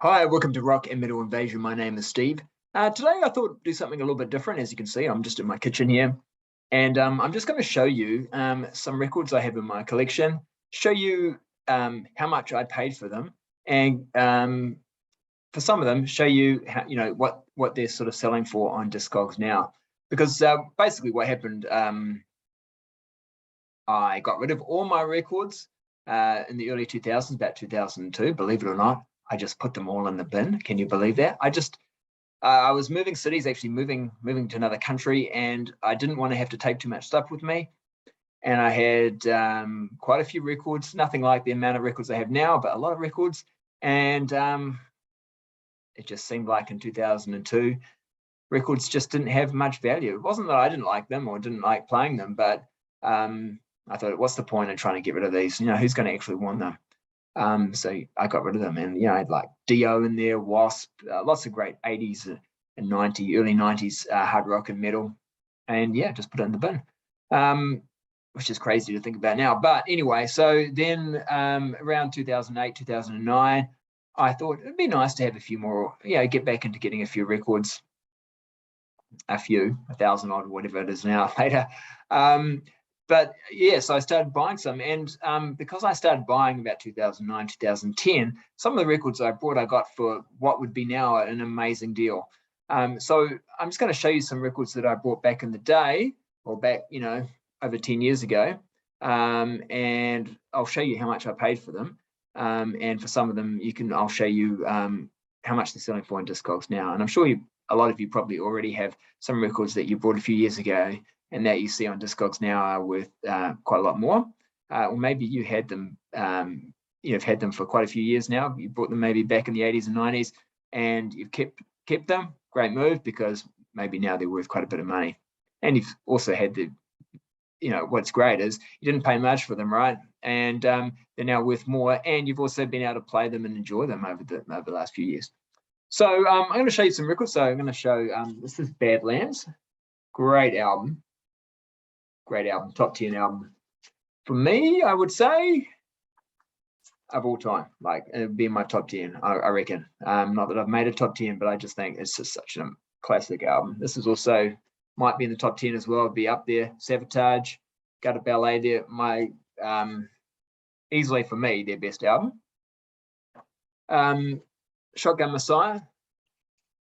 Hi, welcome to Rock and Metal Invasion. My name is Steve. Today I thought I'd do something a little bit different. As you can see, I'm just in my kitchen here. And I'm just going to show you some records I have in my collection, show you how much I paid for them, and for some of them, show you how, what they're sort of selling for on Discogs now. Because basically what happened, I got rid of all my records in the early 2000s, about 2002, believe it or not. I just put them all in the bin. Can you believe that? I was moving cities, actually moving to another country, and I didn't want to have to take too much stuff with me. And I had quite a few records, nothing like the amount of records I have now, but a lot of records. And it just seemed like in 2002, records just didn't have much value. It wasn't that I didn't like them or didn't like playing them, but I thought, what's the point in trying to get rid of these? Who's going to actually want them? So I got rid of them, and I had like Dio in there, Wasp, lots of great 80s and early 90s hard rock and metal, and just put it in the bin, which is crazy to think about now. But anyway, so then around 2008, 2009, I thought it'd be nice to have a few more, get back into getting a few records, a thousand odd, whatever it is now later. But so I started buying some, and because I started buying about 2009, 2010, some of the records I bought I got for what would be now an amazing deal. So I'm just going to show you some records that I bought back in the day, or back, over 10 years ago, and I'll show you how much I paid for them. And for some of them, I'll show you how much they're selling for in Discogs now. And I'm sure a lot of you probably already have some records that you bought a few years ago and that you see on Discogs now are worth quite a lot more. Or maybe you had them, you've had them for quite a few years now. You bought them maybe back in the 80s and 90s, and you've kept them. Great move, because maybe now they're worth quite a bit of money. And you've also had what's great is you didn't pay much for them, right? And they're now worth more, and you've also been able to play them and enjoy them over the last few years. So I'm going to show you some records. So I'm going to show, this is Badlands. Great album, top 10 album. For me, I would say, of all time, like it would be in my top 10, I reckon. Not that I've made a top 10, but I just think it's just such a classic album. This is also, might be in the top 10 as well, it'd be up there. Sabotage, Gutter Ballet, there, my, easily for me, their best album. Shotgun Messiah,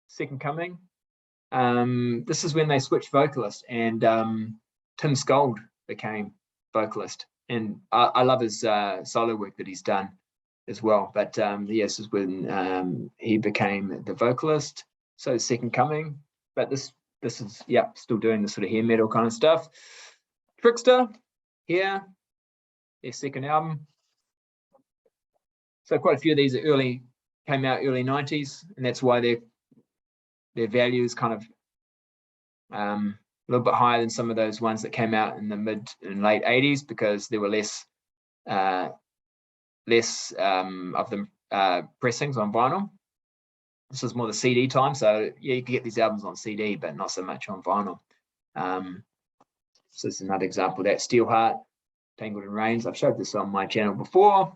Second Coming. This is when they switched vocalist, and Tim Skold became vocalist, and I love his solo work that he's done as well. But this is when he became the vocalist. So Second Coming, but this is still doing the sort of hair metal kind of stuff. Trickster, here, their second album. So quite a few of these came out early 90s, and that's why their value is kind of a little bit higher than some of those ones that came out in the mid and late 80s, because there were less of them pressings on vinyl. This is more the CD time, so you can get these albums on CD, but not so much on vinyl. So this is another example of that. Steelheart, Tangled in Rains. I've showed this on my channel before.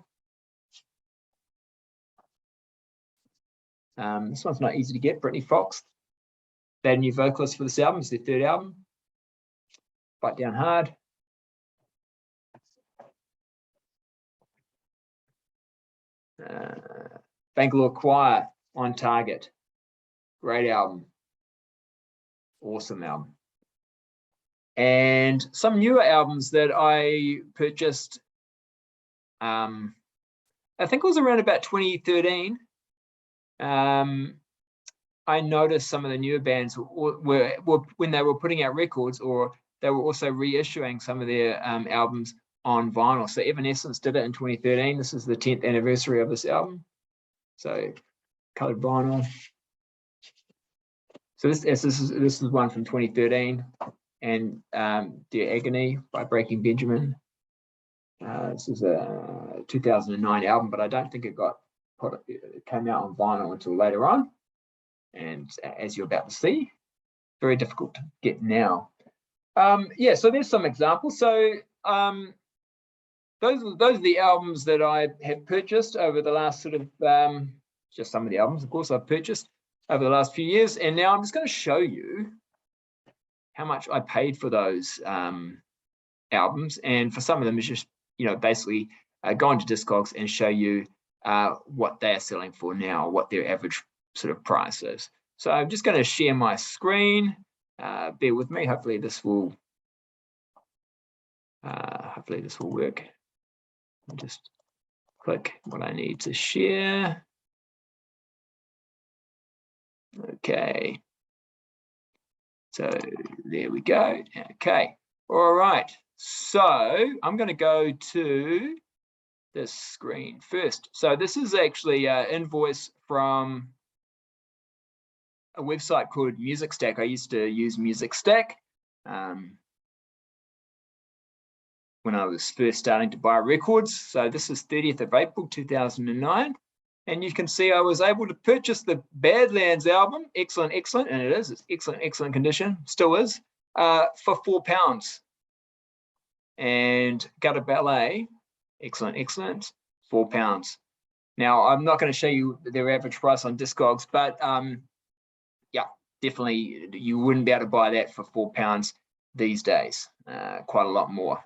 This one's not easy to get. Brittany Fox, bad new vocalist for this album. It's their third album. Bite Down Hard. Bangalore Choir, On Target. Great album. Awesome album. And some newer albums that I purchased, I think it was around about 2013. I noticed some of the newer bands were when they were putting out records, or they were also reissuing some of their albums on vinyl. So Evanescence did it in 2013. This is the 10th anniversary of this album. So colored vinyl. So this is one from 2013, and Dear Agony by Breaking Benjamin. This is a 2009 album, but I don't think it came out on vinyl until later on. And as you're about to see, very difficult to get now. So there's some examples. So those are the albums that I have purchased over the last sort of just some of the albums, of course, I've purchased over the last few years. And now I'm just going to show you how much I paid for those albums. And for some of them, it's just, basically go into Discogs and show you what they're selling for now, what their average sort of price is. So I'm just going to share my screen. Bear with me. Hopefully this will work. I'll just click what I need to share. Okay. So there we go. Okay. All right. So I'm going to go to this screen first. So this is actually an invoice from a website called MusicStack. I used to use MusicStack when I was first starting to buy records. So this is 30th of April 2009. And you can see I was able to purchase the Badlands album, excellent, and it is, it's excellent condition, still is, for £4. And Gutter Ballet, excellent, £4. Now, I'm not going to show you their average price on Discogs, but yeah, definitely you wouldn't be able to buy that for £4 these days, quite a lot more.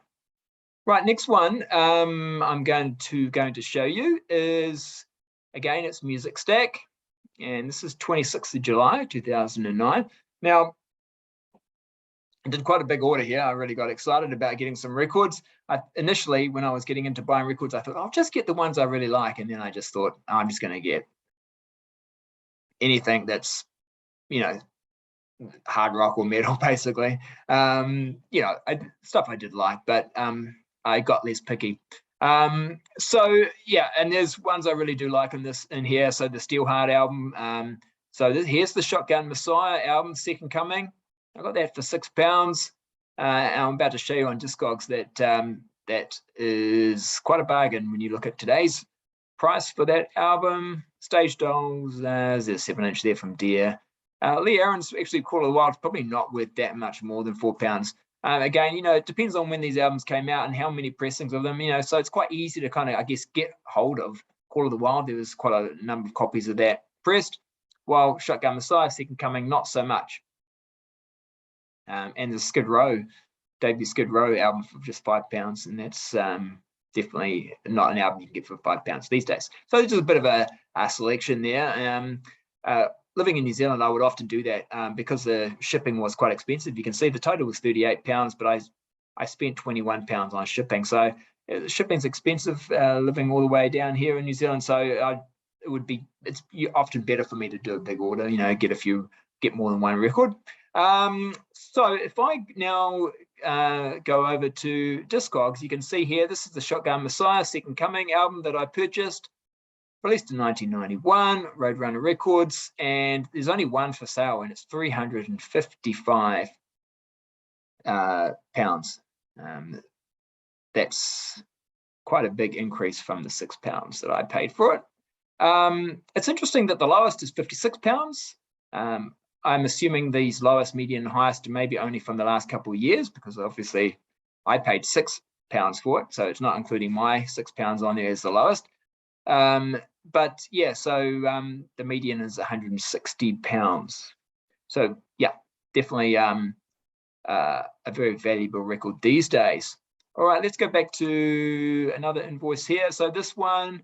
Right, next one I'm going to show you is, again, it's MusicStack, and this is 26th of July 2009. Now, I did quite a big order here. I really got excited about getting some records. Initially, when I was getting into buying records, I thought, I'll just get the ones I really like. And then I just thought, I'm just going to get anything that's, hard rock or metal, basically. Stuff I did like, but I got less picky. So yeah, and there's ones I really do like in here. So the Steelheart album. Here's the Shotgun Messiah album, Second Coming. I got that for £6. And I'm about to show you on Discogs that is quite a bargain when you look at today's price for that album. Stage Dolls, there's a 7-inch there from Deer. Lee Aaron's actually Call of the Wild, probably not worth that much more than £4. Again, it depends on when these albums came out and how many pressings of them, so it's quite easy to kind of, I guess, get hold of Call of the Wild. There was quite a number of copies of that pressed, while Shotgun Messiah, Second Coming, not so much. And the Skid Row, debut Skid Row album for just £5, and that's definitely not an album you can get for £5 these days. So there's just a bit of a selection there. Living in New Zealand, I would often do that because the shipping was quite expensive. You can see the total was £38, but I spent £21 on shipping. So shipping's expensive living all the way down here in New Zealand. So it's often better for me to do a big order, get more than one record. So if I now go over to Discogs, you can see here, this is the Shotgun Messiah Second Coming album that I purchased, released in 1991, Roadrunner Records, and there's only one for sale, and it's £355. That's quite a big increase from the £6 that I paid for it. It's interesting that the lowest is £56. I'm assuming these lowest, median, and highest are maybe only from the last couple of years, because obviously I paid £6 for it, so it's not including my £6 on there as the lowest. But yeah, so the median is £160. So yeah, definitely a very valuable record these days. All right, let's go back to another invoice here. So this one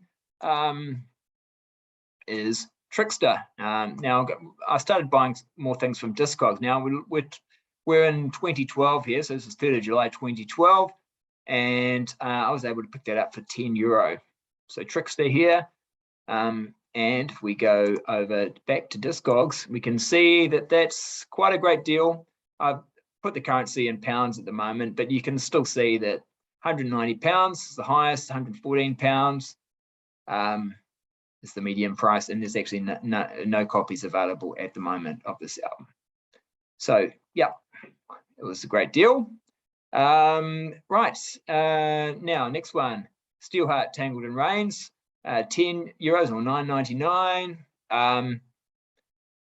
is Trickster. Now I started buying more things from Discogs. Now we're in 2012 here, so this is 3rd of July 2012, and I was able to pick that up for €10. So Trickster here, and if we go over back to Discogs, we can see that that's quite a great deal. I've put the currency in pounds at the moment, but you can still see that £190 is the highest, £114 is the median price, and there's actually no copies available at the moment of this album. So yeah, it was a great deal. Right, now next one, Steelheart Tangled in Rains, €10 or $9.99.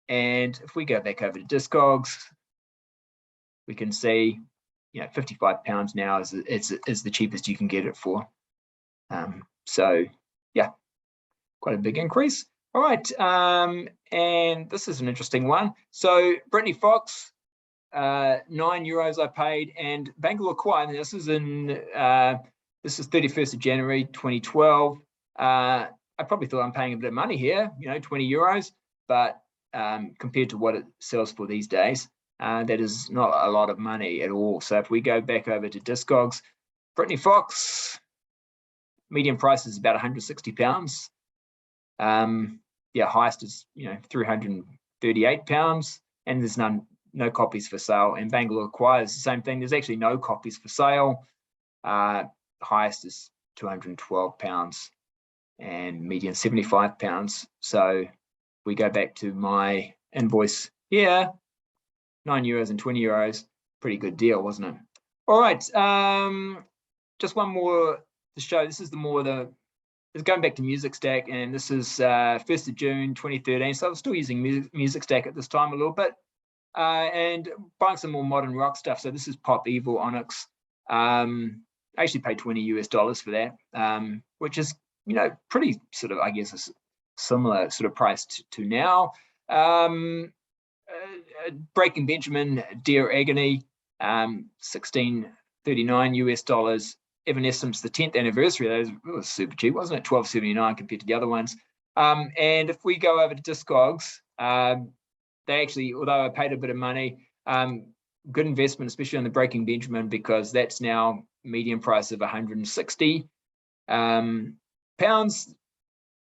And if we go back over to Discogs, we can see, £55 now is the cheapest you can get it for. So yeah, quite a big increase. All right, and this is an interesting one. So Brittany Fox, €9 I paid, and Bangalore Choir. This is in this is 31st of January 2012. I probably thought I'm paying a bit of money here, €20, but compared to what it sells for these days, that is not a lot of money at all. So if we go back over to Discogs, Brittany Fox, median price is about £160. Yeah, highest is £338, and there's no copies for sale. And Bangalore Choir is the same thing. There's actually no copies for sale. Highest is £212 and median £75. So we go back to my invoice here, €9 and €20. Pretty good deal, wasn't it? All right, just one more to show. This is it's going back to MusicStack, and this is 1st of June 2013. So I was still using MusicStack at this time a little bit, and buying some more modern rock stuff. So this is Pop Evil Onyx. I actually paid $20 for that, which is pretty sort of, I guess, a similar sort of price to now. Breaking Benjamin, Dear Agony, $16.39. Evanescence, the 10th anniversary, that was super cheap, wasn't it? $12.79 compared to the other ones. And if we go over to Discogs, they actually, although I paid a bit of money, good investment, especially on the Breaking Benjamin, because that's now median price of £160.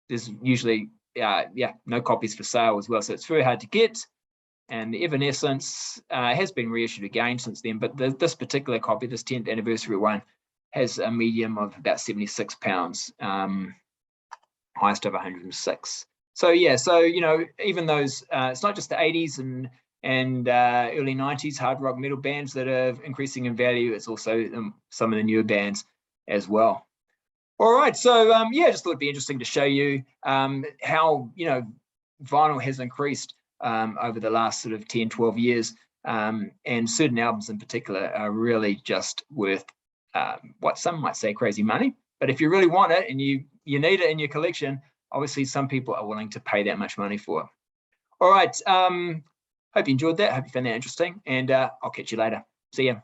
There's usually no copies for sale as well, so it's very hard to get. And the Evanescence has been reissued again since then, but this particular copy, this 10th anniversary one, has a medium of about £76, highest of 106. So yeah, so even those, it's not just the 80s and early 90s hard rock metal bands that are increasing in value. It's also some of the newer bands as well. All right, so yeah, just thought it'd be interesting to show you how vinyl has increased over the last sort of 10, 12 years, and certain albums in particular are really just worth what some might say crazy money. But if you really want it and you need it in your collection, obviously some people are willing to pay that much money for it. All right, hope you enjoyed that. Hope you found that interesting, and I'll catch you later. See ya.